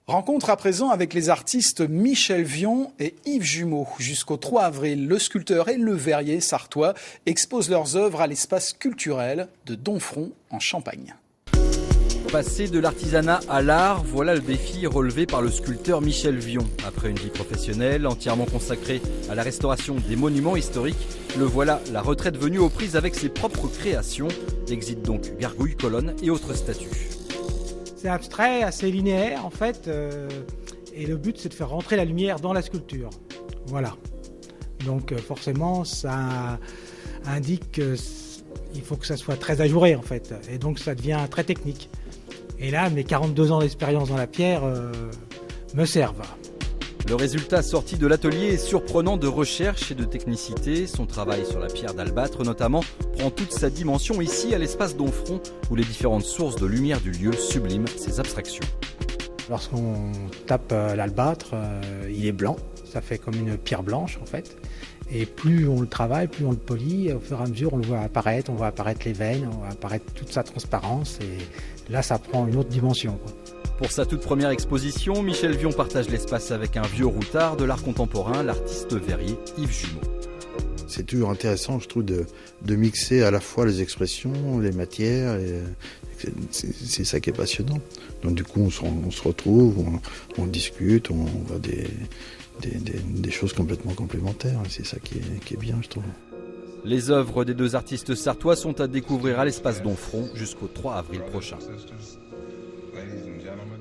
Rencontre à présent avec les artistes Michel Vion et Yves Jumeau. Jusqu'au 3 avril, le sculpteur et le verrier sartois exposent leurs œuvres à l'espace culturel de Domfront en Champagne. Passer de l'artisanat à l'art, voilà le défi relevé par le sculpteur Michel Vion. Après une vie professionnelle entièrement consacrée à la restauration des monuments historiques, le voilà la retraite venue aux prises avec ses propres créations. Exit donc gargouilles, colonnes et autres statues. C'est abstrait, assez linéaire en fait, et le but c'est de faire rentrer la lumière dans la sculpture. Voilà. Donc forcément ça indique qu'il faut que ça soit très ajouré en fait, et donc ça devient très technique. Et là, mes 42 ans d'expérience dans la pierre me servent. Le résultat sorti de l'atelier est surprenant de recherche et de technicité. Son travail sur la pierre d'albâtre notamment prend toute sa dimension ici à l'espace Domfront où les différentes sources de lumière du lieu subliment ses abstractions. Lorsqu'on tape l'albâtre, il est blanc, ça fait comme une pierre blanche en fait. Et plus on le travaille, plus on le polit, au fur et à mesure on le voit apparaître, on voit apparaître les veines, on voit apparaître toute sa transparence et là ça prend une autre dimension, quoi. Pour sa toute première exposition, Michel Vion partage l'espace avec un vieux routard de l'art contemporain, l'artiste verrier Yves Jumeau. C'est toujours intéressant, je trouve, de mixer à la fois les expressions, les matières. C'est ça qui est passionnant. Donc du coup, on se retrouve, on discute, on voit des choses complètement complémentaires. C'est ça qui est bien, je trouve. Les œuvres des deux artistes sartois sont à découvrir à l'espace Domfront jusqu'au 3 avril prochain.